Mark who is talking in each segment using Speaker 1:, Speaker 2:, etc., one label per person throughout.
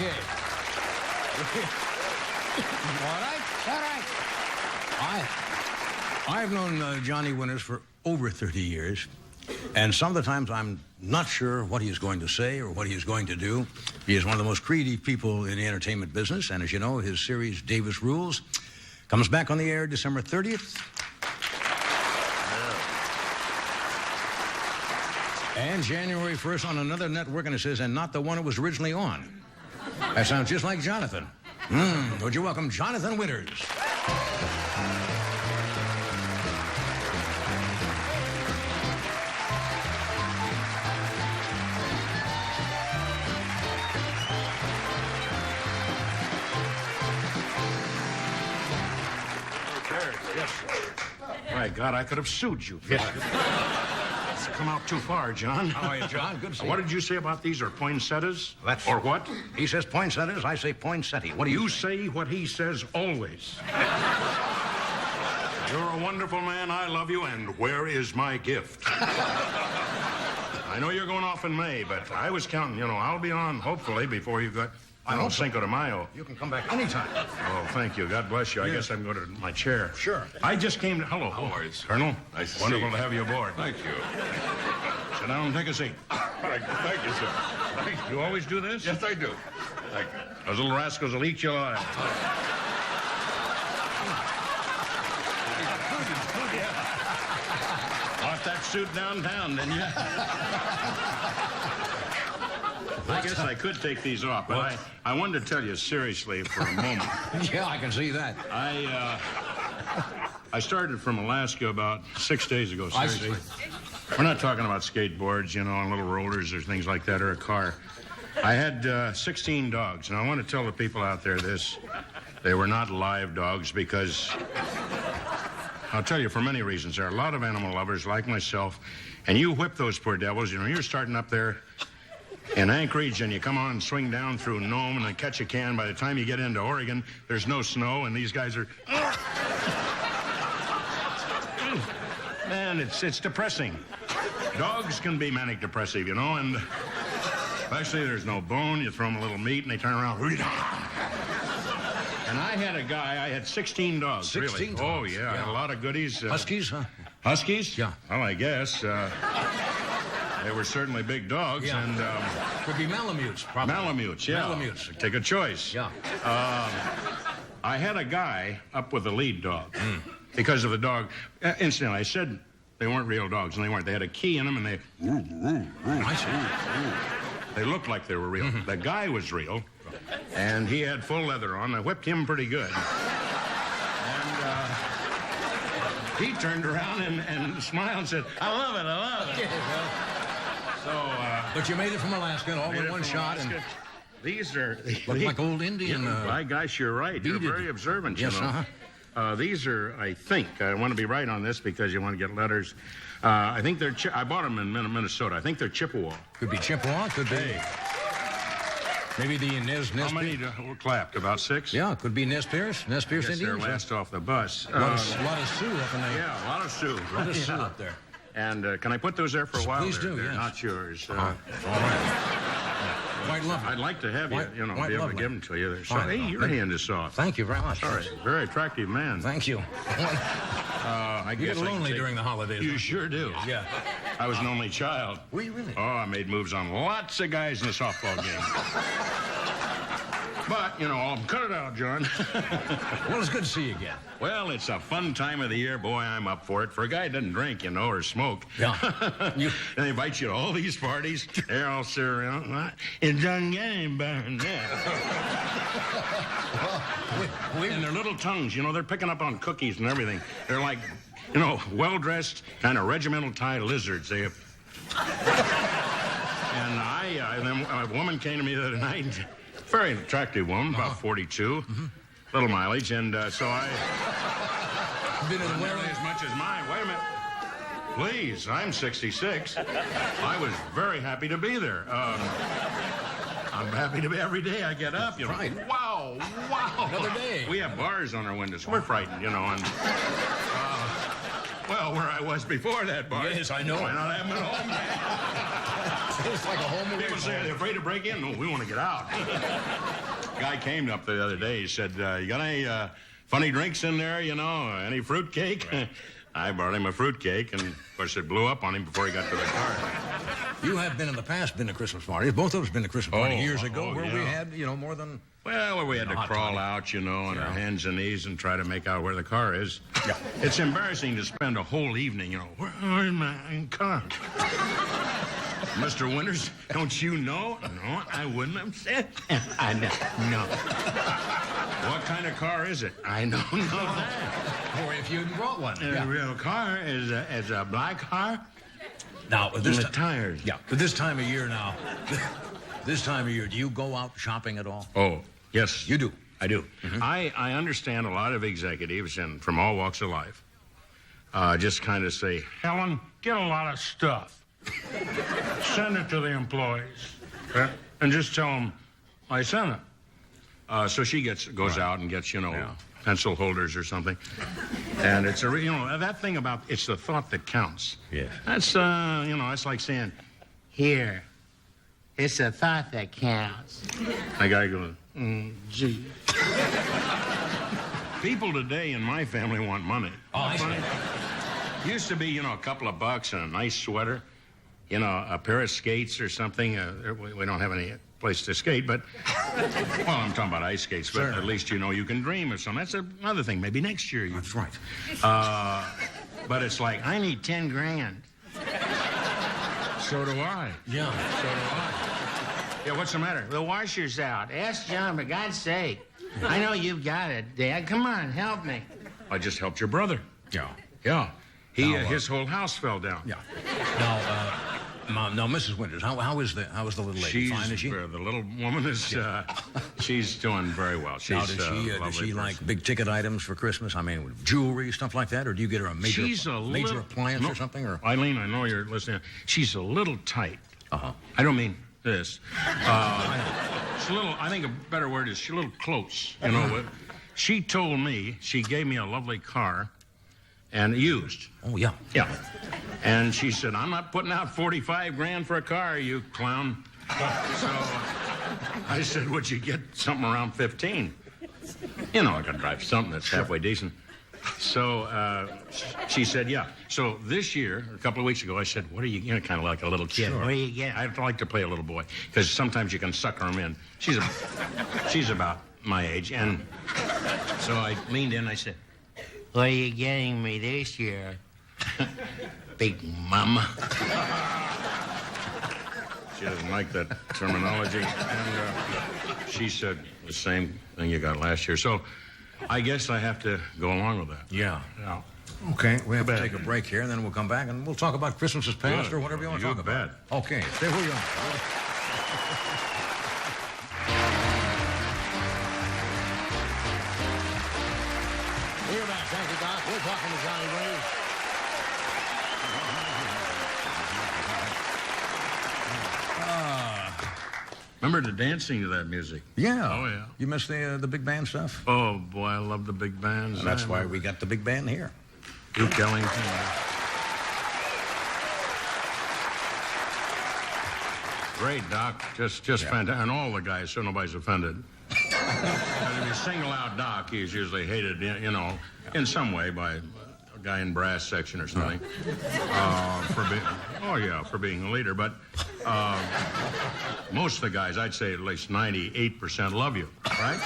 Speaker 1: Okay. All right. I've known Johnny Winters for over 30 years, and some of the times I'm not sure what he's going to say or what he's going to do. He is one of the most creative people in the entertainment business, and as you know, his series, Davis Rules, comes back on the air December 30th. And January 1st on another network, and it says, and not the one it was originally on. That sounds just like Jonathan. Would you welcome Jonathan Winters?
Speaker 2: Yes. My God, I could have sued you for that. It's come out too far, John.
Speaker 1: How are you, John? Good to see you.
Speaker 2: What did you say about these? Are poinsettias?
Speaker 1: That's...
Speaker 2: Or what?
Speaker 1: He says poinsettias, I say poinsettia. What do you
Speaker 2: say what he says always. You're a wonderful man. I love you. And where is my gift? I know you're going off in May, but I was counting. You know, I'll be on, hopefully, before you got... I don't Cinco de Mayo.
Speaker 1: You can come back anytime.
Speaker 2: Oh, thank you. God bless you. I guess I can go to my chair.
Speaker 1: Sure.
Speaker 2: I just came to... Hello.
Speaker 3: How are you, sir?
Speaker 2: Colonel.
Speaker 3: Nice to
Speaker 2: Wonderful
Speaker 3: see you.
Speaker 2: to have you aboard.
Speaker 3: Thank you.
Speaker 2: Sit down and take a seat.
Speaker 3: Thank you, sir.
Speaker 2: You always do this?
Speaker 3: Yes, I do. Thank you.
Speaker 2: Those little rascals will eat you alive. Bought that suit downtown, didn't you? I guess I could take these off, but I wanted to tell you seriously for a moment.
Speaker 1: Yeah, I can see that.
Speaker 2: I started from Alaska about 6 days ago,
Speaker 1: I
Speaker 2: seriously.
Speaker 1: see.
Speaker 2: We're not talking about skateboards, you know, and little rollers or things like that, or a car. I had 16 dogs, and I want to tell the people out there this. They were not live dogs because, I'll tell you, for many reasons. There are a lot of animal lovers like myself, and you whip those poor devils. You know, you're starting up there in Anchorage, and you come on and swing down through Nome and then catch a can. By the time you get into Oregon, there's no snow, and these guys are... Man, it's depressing. Dogs can be manic depressive, you know, and especially there's no bone. You throw them a little meat, and they turn around. And I had a guy, I had 16 dogs,
Speaker 1: 16
Speaker 2: really.
Speaker 1: dogs.
Speaker 2: Oh, yeah, I had a lot of goodies.
Speaker 1: Huskies, huh?
Speaker 2: Huskies?
Speaker 1: Yeah.
Speaker 2: Well, I guess. They were certainly big dogs,
Speaker 1: Yeah.
Speaker 2: and...
Speaker 1: Could be Malamutes, probably.
Speaker 2: Malamutes, yeah.
Speaker 1: Malamutes.
Speaker 2: Take a choice.
Speaker 1: Yeah.
Speaker 2: I had a guy up with the lead dog because of the dog. Incidentally, I said they weren't real dogs, and they weren't. They had a key in them, and they...
Speaker 1: I see.
Speaker 2: They looked like they were real. The guy was real, and he had full leather on. I whipped him pretty good. And he turned around and smiled and said, I love it, I love it.
Speaker 1: But you made it from Alaska, all in one shot, and
Speaker 2: these are...
Speaker 1: look like old Indian...
Speaker 2: my gosh, you're right. You're
Speaker 1: beaded.
Speaker 2: very observant,
Speaker 1: Yes,
Speaker 2: you know. These are, I think, I want to be right on this because you want to get letters. I think they're... I bought them in Minnesota. I think they're Chippewa.
Speaker 1: Could be Chippewa, could be... Maybe the Nez
Speaker 2: How many were clapped? About 6?
Speaker 1: Yeah, could be Nez Pierce. Nez Pierce
Speaker 2: Yes, they're
Speaker 1: Indians.
Speaker 2: last off the bus.
Speaker 1: A lot of Sioux up in there.
Speaker 2: Yeah, a lot of Sioux.
Speaker 1: A lot of Sioux up there.
Speaker 2: And can I put those there for a while?
Speaker 1: Please do,
Speaker 2: They're
Speaker 1: yes.
Speaker 2: not yours.
Speaker 1: All right. Quite lovely.
Speaker 2: I'd like to have you, you know,
Speaker 1: quite
Speaker 2: be able to
Speaker 1: lovely.
Speaker 2: give them to you. They're so,
Speaker 1: Fine.
Speaker 2: hey, your hand is soft.
Speaker 1: Thank you very much.
Speaker 2: Sorry, very attractive man.
Speaker 1: Thank you.
Speaker 2: I
Speaker 1: You
Speaker 2: guess
Speaker 1: get
Speaker 2: I can
Speaker 1: lonely
Speaker 2: take-
Speaker 1: during the holidays.
Speaker 2: You sure do.
Speaker 1: Yeah.
Speaker 2: I was an only child.
Speaker 1: Were you really?
Speaker 2: Oh, I made moves on lots of guys in the softball game. But, you know, cut it out, John.
Speaker 1: Well, it's good to see you again.
Speaker 2: Well, it's a fun time of the year. Boy, I'm up for it. For a guy who doesn't drink, you know, or smoke.
Speaker 1: Yeah.
Speaker 2: And they invite you to all these parties. They're all sit around. It doesn't get any better than that. And their little tongues, you know, they're picking up on cookies and everything. They're like, you know, well-dressed, kind of regimental tie lizards. They have... And then a woman came to me the other night. Very attractive woman, about 42, little mileage, and so I...
Speaker 1: Been in the
Speaker 2: Nearly as much as mine. Wait a minute. Please, I'm 66. I was very happy to be there. I'm happy to be every day I get up, you know.
Speaker 1: Right.
Speaker 2: Wow.
Speaker 1: Another day.
Speaker 2: We have bars on our windows. We're frightened, you know, and... well, where I was before that bar.
Speaker 1: Yes, I know.
Speaker 2: Why not have them at home?
Speaker 1: It's like a home away
Speaker 2: People
Speaker 1: from
Speaker 2: say
Speaker 1: home.
Speaker 2: they're afraid to break in. No, we want to get out. Guy came up the other day. He said, you got any funny drinks in there, you know? Any fruit cake? I brought him a fruit cake, and, of course, it blew up on him before he got to the car.
Speaker 1: You have been in the past been to Christmas parties. Both of us been to Christmas party years ago where we
Speaker 2: yeah.
Speaker 1: had, more than...
Speaker 2: Well, we had to
Speaker 1: hot
Speaker 2: crawl
Speaker 1: toddy.
Speaker 2: out, on our hands and knees and try to make out where the car is.
Speaker 1: Yeah.
Speaker 2: It's embarrassing to spend a whole evening, where is my car? Mr. Winters, don't you know? No, I wouldn't have said that. I know. No. What kind of car is it? I don't know that.
Speaker 1: Or if you brought one.
Speaker 2: A real car is a black car.
Speaker 1: Now,
Speaker 2: And
Speaker 1: this
Speaker 2: the
Speaker 1: time...
Speaker 2: tires.
Speaker 1: Yeah, but this time of year now... This time of year, do you go out shopping at all?
Speaker 2: Oh, yes.
Speaker 1: You do?
Speaker 2: I do. I understand a lot of executives and from all walks of life just kind of say, Helen, get a lot of stuff. Send it to the employees. And just tell them I sent it. So she goes out and gets, pencil holders or something. And it's that thing about it's the thought that counts.
Speaker 1: Yes.
Speaker 2: That's, it's like saying, here. It's a thought that counts. The guy goes, gee. People today in my family want money.
Speaker 1: Oh, I see.
Speaker 2: Used to be, a couple of bucks and a nice sweater, a pair of skates or something. We don't have any place to skate, but, well, I'm talking about ice skates, but
Speaker 1: Sure.
Speaker 2: at least, you can dream of something. That's another thing. Maybe next year.
Speaker 1: That's right.
Speaker 2: But it's like, I need 10 grand. So do I.
Speaker 1: Yeah.
Speaker 2: So do I. Yeah, what's the matter? The washer's out. Ask John, for God's sake. I know you've got it, Dad. Come on, help me. I just helped your brother.
Speaker 1: Yeah.
Speaker 2: Yeah.
Speaker 1: Now,
Speaker 2: His whole house fell down.
Speaker 1: Yeah. Now, Mrs. Winters, how is the little lady?
Speaker 2: She's
Speaker 1: Fine, is she?
Speaker 2: the little woman is she's doing very well. She's
Speaker 1: Now, does she like big ticket items for Christmas? I mean, jewelry, stuff like that, or do you get her a major
Speaker 2: little,
Speaker 1: appliance or something? Or
Speaker 2: Eileen, I know you're listening. She's a little tight.
Speaker 1: Uh-huh.
Speaker 2: I don't mean this. She's a little. I think a better word is she's a little close. You know what? She told me she gave me a lovely car, and used.
Speaker 1: Oh yeah.
Speaker 2: Yeah. And she said, I'm not putting out 45 grand for a car, you clown. So I said, would you get something around 15? I can drive something that's halfway decent. So she said, yeah. So this year, a couple of weeks ago, I said, what are you, kind of like a little kid.
Speaker 1: Sure.
Speaker 2: What are you getting? I'd like to play a little boy, because sometimes you can sucker them in. She's about my age. And so I leaned in and I said, what are you getting me this year? Big Mama. She doesn't like that terminology. And she said the same thing you got last year. So I guess I have to go along with that.
Speaker 1: Yeah.
Speaker 2: Yeah.
Speaker 1: Okay, we have to take a break here, and then we'll come back, and we'll talk about Christmas past
Speaker 2: Good.
Speaker 1: or whatever you want to
Speaker 2: You
Speaker 1: talk about.
Speaker 2: bet.
Speaker 1: Okay, stay where you are. We're back. Thank you, Doc. We're talking to Johnny Winters.
Speaker 2: Remember the dancing to that music?
Speaker 1: Yeah.
Speaker 2: Oh, yeah.
Speaker 1: You miss the big band stuff?
Speaker 2: Oh, boy, I love the big bands.
Speaker 1: And that's why we got the big band here.
Speaker 2: Duke Ellington. Great, Doc. Just fantastic. And all the guys, so nobody's offended. And if you single out Doc, he's usually hated, in some way by a guy in brass section or something. For being a leader. But most of the guys, I'd say at least 98% love you, right?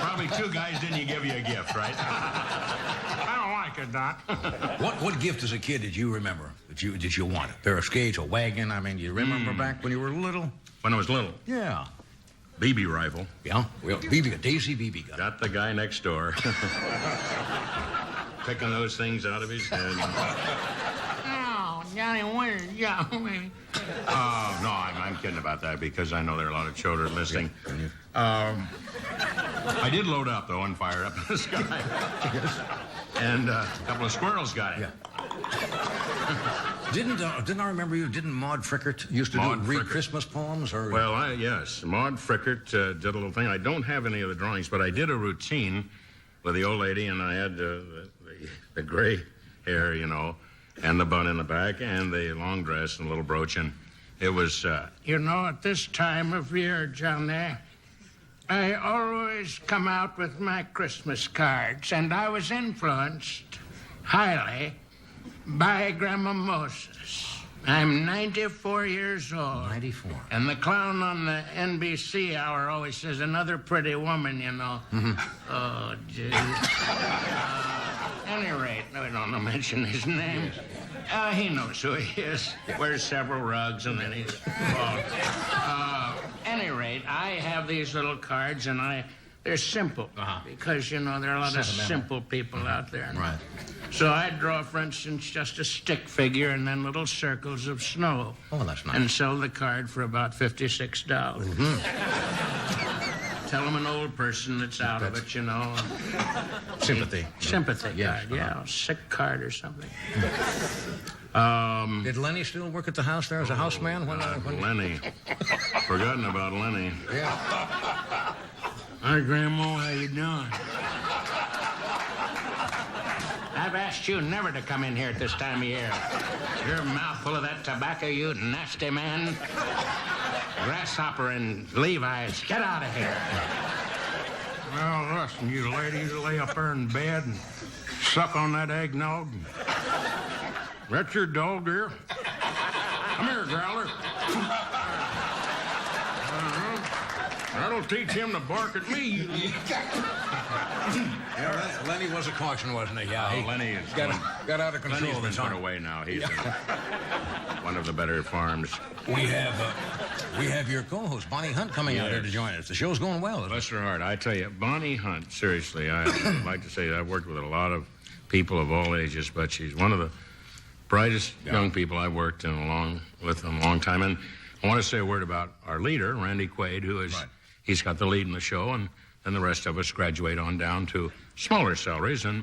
Speaker 2: Probably two guys didn't give you a gift, right? I don't like it, Doc.
Speaker 1: What gift as a kid did you remember that you wanted? A pair of skates, a wagon? I mean, do you remember back when you were little?
Speaker 2: When I was little,
Speaker 1: Yeah.
Speaker 2: BB rifle.
Speaker 1: Yeah. Well, a Daisy BB gun.
Speaker 2: Got the guy next door. Picking those things out of his head. Oh, Johnny Winters, yeah. No, I'm kidding about that because I know there are a lot of children listening. I did load up, though, and fire up in the sky. And a couple of squirrels got it.
Speaker 1: Yeah. Didn't I remember you? Didn't Maud Frickert used to
Speaker 2: Maud
Speaker 1: read
Speaker 2: Frickert.
Speaker 1: Christmas poems? Or
Speaker 2: Well, yes. Maud Frickert did a little thing. I don't have any of the drawings, but I did a routine with the old lady, and I had the gray hair, and the bun in the back, and the long dress and the little brooch. And It was, you know, at this time of year, Johnny, I always come out with my Christmas cards, and I was influenced highly by Grandma Moses. I'm 94 years old.
Speaker 1: 94.
Speaker 2: And the clown on the NBC hour always says, another pretty woman, you know. Mm-hmm. Oh, gee. Any rate, I don't mention his name. He knows who he is. Wears several rugs, and then he's bald. Any rate, I have these little cards, and they're simple. Because, you know, there are a lot of simple people out there.
Speaker 1: Right.
Speaker 2: So I draw, for instance, just a stick figure and then little circles of snow.
Speaker 1: Oh, that's nice.
Speaker 2: And sell the card for about $56. Mm-hmm. Tell them an old person that's out of it, you know.
Speaker 1: Sympathy.
Speaker 2: Sympathy
Speaker 1: Yes,
Speaker 2: card, yeah. Sick card or something.
Speaker 1: Did Lenny still work at the house there as a houseman?
Speaker 2: Lenny. Forgotten about Lenny.
Speaker 1: Yeah.
Speaker 2: Hi, Grandma. How you doing? I've asked you never to come in here at this time of year. Your mouth full of that tobacco, you nasty man. Grasshopper and Levi's, get out of here. Well, listen, you ladies lay up there in bed and suck on that eggnog. That's your dog, dear? Come here, Growler. That'll teach him to bark at me.
Speaker 1: Yeah, Lenny was a caution, wasn't he? Yeah,
Speaker 2: Lenny is
Speaker 1: got out of control.
Speaker 2: Lenny's been put away now. He's in one of the better farms.
Speaker 1: We have your co-host, Bonnie Hunt, coming out here to join us. The show's going well.
Speaker 2: Bless her heart. I tell you, Bonnie Hunt, seriously, I'd like to say that I've worked with a lot of people of all ages, but she's one of the brightest young people I've worked with in a long time. And I want to say a word about our leader, Randy Quaid, who is, he's got the lead in the show, and then the rest of us graduate on down to smaller salaries. And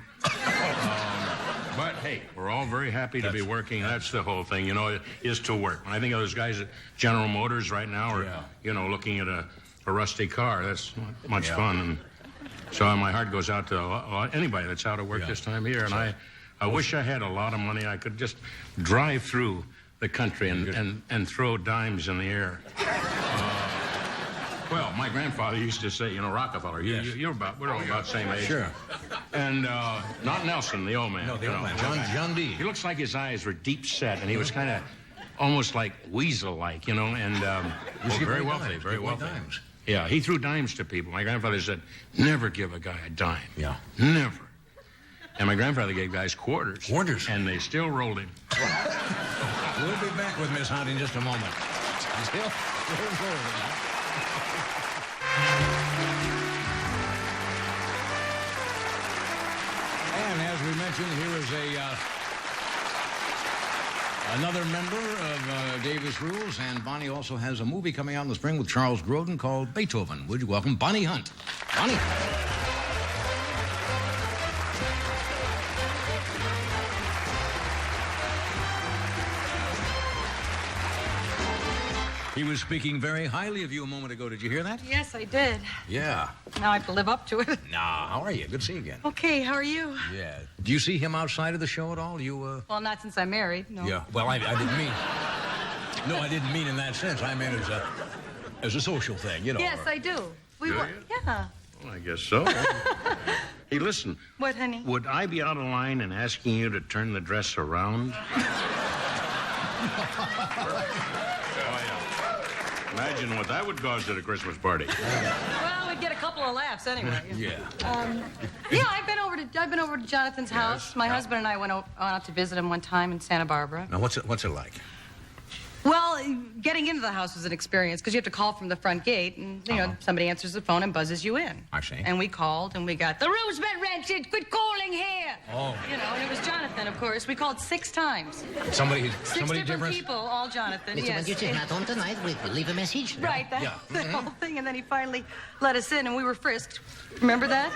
Speaker 2: but hey, we're all very happy to be working. That's the whole thing, you know, is to work. When I think of those guys at General Motors right now, or you know, looking at a rusty car, that's not much fun. And so my heart goes out to anybody that's out of work this time of year. And I wish I had a lot of money. I could just drive through the country and throw dimes in the air. Well, my grandfather used to say, you know, Rockefeller. We're all about the same age.
Speaker 1: Sure.
Speaker 2: And not Nelson, the old man.
Speaker 1: No, the old man. John D.
Speaker 2: He looks like his eyes were deep set, and he was kind of almost like weasel-like, you know, and very wealthy, very wealthy.
Speaker 1: Dimes.
Speaker 2: Yeah, he threw dimes to people. My grandfather said, never give a guy a dime.
Speaker 1: Yeah.
Speaker 2: Never. And my grandfather gave guys quarters.
Speaker 1: Quarters?
Speaker 2: And they still rolled him.
Speaker 1: We'll be back with Miss Hunt in just a moment. Still rolling. And as we mentioned, here is another member of Davis Rules, and Bonnie also has a movie coming out in the spring with Charles Grodin called Beethoven. Would you welcome Bonnie Hunt? Bonnie. He was speaking very highly of you a moment ago. Did you hear that?
Speaker 4: Yes, I did.
Speaker 1: Yeah.
Speaker 4: Now I have to live up to it.
Speaker 1: Nah, how are you? Good to see you again.
Speaker 4: Okay, how are you?
Speaker 1: Yeah. Do you see him outside of the show at all?
Speaker 4: Well, not since I'm married, no.
Speaker 1: Yeah. Well, I didn't mean... No, I didn't mean in that sense. I meant as a social thing, you know.
Speaker 4: Yes, I do. Yeah.
Speaker 2: Well, I guess so. Hey, listen.
Speaker 4: What, honey?
Speaker 2: Would I be out of line in asking you to turn the dress around? Imagine what that would cause at a Christmas party.
Speaker 4: Well, we'd get a couple of laughs anyway.
Speaker 1: Yeah.
Speaker 4: I've been over to Jonathan's house. My husband and I went out to visit him one time in Santa Barbara.
Speaker 1: Now, what's it like?
Speaker 4: Well, getting into the house was an experience because you have to call from the front gate, and you know somebody answers the phone and buzzes you in.
Speaker 1: I see.
Speaker 4: And we called, and we got the room's been rented. Quit calling here.
Speaker 1: Oh.
Speaker 4: You know, and it was Jonathan, of course. We called 6 times.
Speaker 1: Somebody
Speaker 4: Six different people, all Jonathan.
Speaker 5: Mr.
Speaker 4: Yes.
Speaker 5: Winters is not home tonight. We leave a message.
Speaker 4: Right, that's the whole thing. And then he finally let us in, and we were frisked. Remember that?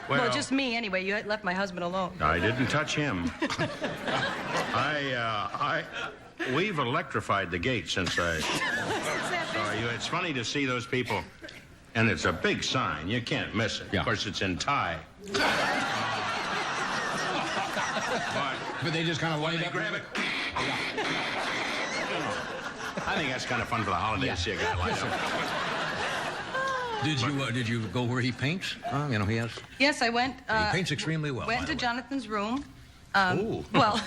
Speaker 4: Well, just me, anyway. You had left my husband alone.
Speaker 2: I didn't touch him. We've electrified the gate since I saw you. It's funny to see those people, and it's a big sign. You can't miss it.
Speaker 1: Yeah.
Speaker 2: Of course, it's in Thai.
Speaker 1: But they just kind of
Speaker 2: When they grab it, I think that's kind of fun for the holidays.
Speaker 5: Yeah.
Speaker 2: See a guy like him.
Speaker 1: Did you go where he paints? You know, he has.
Speaker 4: Yes, I went.
Speaker 1: He paints extremely well.
Speaker 4: Went
Speaker 1: by
Speaker 4: to
Speaker 1: the way.
Speaker 4: Jonathan's room.
Speaker 2: Ooh.
Speaker 4: Well,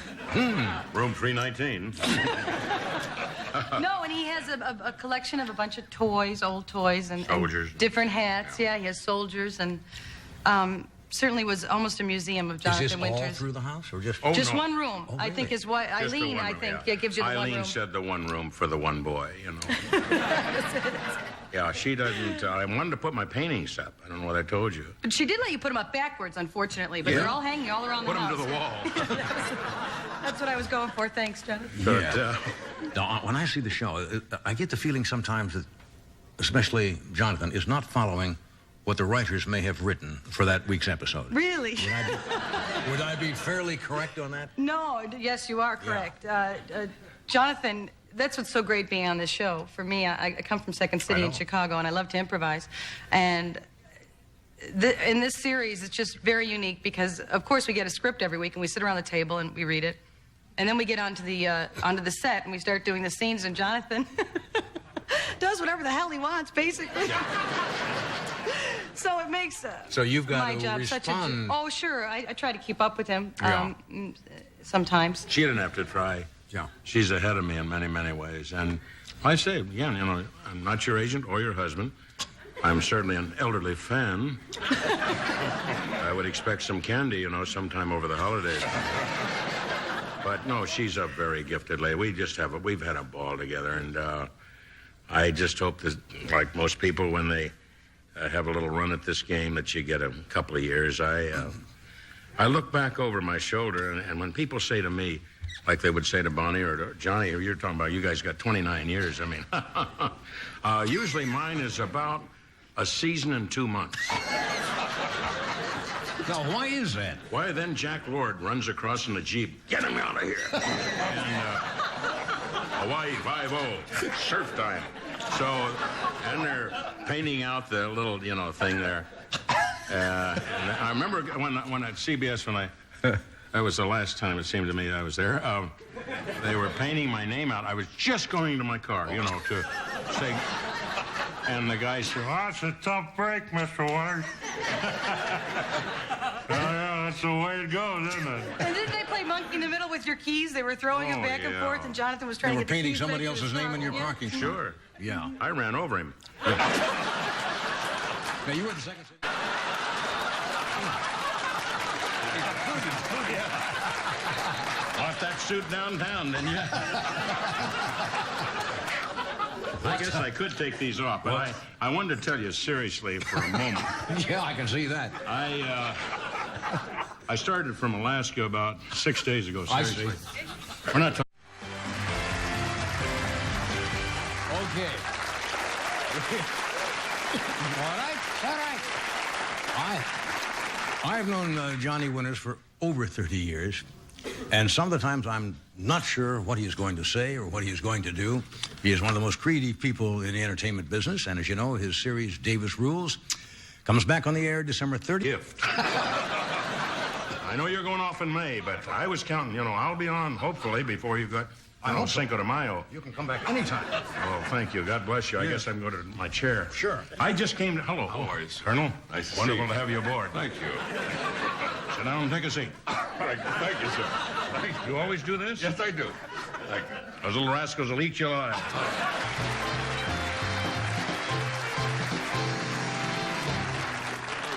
Speaker 2: Room 319.
Speaker 4: no, and he has a collection of a bunch of toys, old toys, and
Speaker 2: Soldiers.
Speaker 4: different hats. Yeah, he has soldiers, and certainly was almost a museum of
Speaker 1: Is
Speaker 4: Jonathan
Speaker 1: this all
Speaker 4: Winters.
Speaker 1: through the house, or just?
Speaker 2: Oh,
Speaker 4: Just
Speaker 2: no.
Speaker 4: one room.
Speaker 1: Oh,
Speaker 4: I think
Speaker 1: really?
Speaker 4: his wife,
Speaker 2: Just the
Speaker 4: Eileen,
Speaker 2: one
Speaker 4: I
Speaker 2: room,
Speaker 4: think,
Speaker 2: yeah.
Speaker 4: gives you the one
Speaker 2: Eileen
Speaker 4: room.
Speaker 2: said the one room for the one boy, you know. Yeah, she doesn't. I wanted to put my paintings up. I don't know what I told you.
Speaker 4: But she did let you put them up backwards, unfortunately, but
Speaker 2: Yeah.
Speaker 4: they're all hanging all around
Speaker 2: Put
Speaker 4: the
Speaker 2: them
Speaker 4: house.
Speaker 2: to the wall.
Speaker 4: That's what I was going for. Thanks, Jonathan.
Speaker 2: But,
Speaker 1: Yeah. Now, when I see the show, I get the feeling sometimes that, especially Jonathan, is not following what the writers may have written for that week's episode.
Speaker 4: Really?
Speaker 1: Would I be fairly correct on that?
Speaker 4: No, yes, you are correct. Jonathan, that's what's so great being on this show. For me, I come from Second City in
Speaker 1: know.
Speaker 4: Chicago, and I love to improvise. And in this series, it's just very unique because, of course, we get a script every week, and we sit around the table and we read it. And then we get onto the set, and we start doing the scenes, and Jonathan does whatever the hell he wants, basically. So it makes
Speaker 1: So you've got
Speaker 4: my
Speaker 1: to
Speaker 4: job such a...
Speaker 1: respond.
Speaker 4: Oh, sure. I try to keep up with him
Speaker 1: Yeah.
Speaker 4: sometimes.
Speaker 2: she didn't have to try.
Speaker 1: Yeah.
Speaker 2: She's ahead of me in many, many ways. And I say, again, you know, I'm not your agent or your husband. I'm certainly an elderly fan. I would expect some candy, you know, sometime over the holidays. But no, she's a very gifted lady. We've had a ball together, and I just hope that, like most people, when they have a little run at this game, that you get a couple of years. I look back over my shoulder, and when people say to me, like they would say to Bonnie or to Johnny, or you're talking about, you guys got 29 years. I mean, usually mine is about a season and 2 months.
Speaker 1: Now, why is that?
Speaker 2: Why, then Jack Lord runs across in the Jeep. Get him out of here. And Hawaii 5-0, surf time. So, and they're painting out the little, you know, thing there. And I remember when at CBS, that was the last time it seemed to me I was there. They were painting my name out. I was just going to my car, you know, to say, and the guy said, "Oh, it's a tough break, Mr. Winters." Yeah, that's the way it goes, isn't it?
Speaker 4: And didn't they play monkey in the middle with your keys? They were throwing them
Speaker 2: Oh,
Speaker 4: back and
Speaker 2: yeah.
Speaker 4: forth, and Jonathan was trying
Speaker 1: They were
Speaker 4: to get the
Speaker 1: painting
Speaker 4: keys
Speaker 1: somebody
Speaker 4: back to
Speaker 1: else's
Speaker 4: his
Speaker 1: name in your
Speaker 4: car.
Speaker 1: parking spot.
Speaker 2: Sure.
Speaker 1: Yeah.
Speaker 2: I ran over him.
Speaker 1: Now, you were at the Second City.
Speaker 2: Bought that suit downtown, didn't you? I guess I could take these off, but I wanted to tell you seriously for a moment.
Speaker 1: Yeah, I can see that.
Speaker 2: I started from Alaska about 6 days ago.
Speaker 1: I
Speaker 2: Seriously.
Speaker 1: see.
Speaker 2: We're not talking.
Speaker 1: Okay. All right. All right. I've known Johnny Winters for over 30 years, and some of the times I'm not sure what he is going to say or what he is going to do. He is one of the most creative people in the entertainment business, and as you know, his series Davis Rules comes back on the air December 30th.
Speaker 2: Gift. I know you're going off in May, but I was counting. You know, I'll be on hopefully before you got. I don't Cinco de Mayo.
Speaker 1: You can come back anytime.
Speaker 2: Oh, thank you. God bless you. I guess I'm going to my chair.
Speaker 1: Sure.
Speaker 2: I just came to. Hello.
Speaker 3: How are you, sir?
Speaker 2: Colonel.
Speaker 3: Nice to see
Speaker 2: Wonderful
Speaker 3: you.
Speaker 2: to have you aboard.
Speaker 3: Thank you.
Speaker 2: Sit down and take a seat.
Speaker 3: Thank you, sir. Thank you.
Speaker 2: You always do this?
Speaker 3: Yes, I do. Thank you.
Speaker 2: Those little rascals will eat you alive.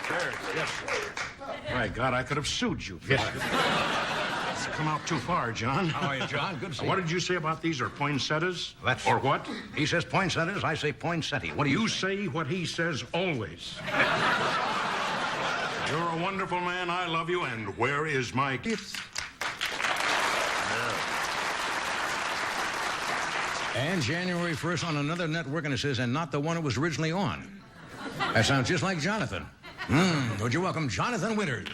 Speaker 2: There. Yes. My God, I could have sued you. Yes. It's come out too far, John.
Speaker 1: How are you, John? Good to see
Speaker 2: What
Speaker 1: you.
Speaker 2: did you say about these? Are poinsettias?
Speaker 1: That's-
Speaker 2: Or what?
Speaker 1: He says poinsettias, I say poinsettia. What do you
Speaker 2: You
Speaker 1: say?
Speaker 2: say what he says always. You're a wonderful man. I love you. And where is my gift?
Speaker 1: And January 1st on another network, and it says, and not the one it was originally on. That sounds just like Jonathan. Would you welcome Jonathan Winters?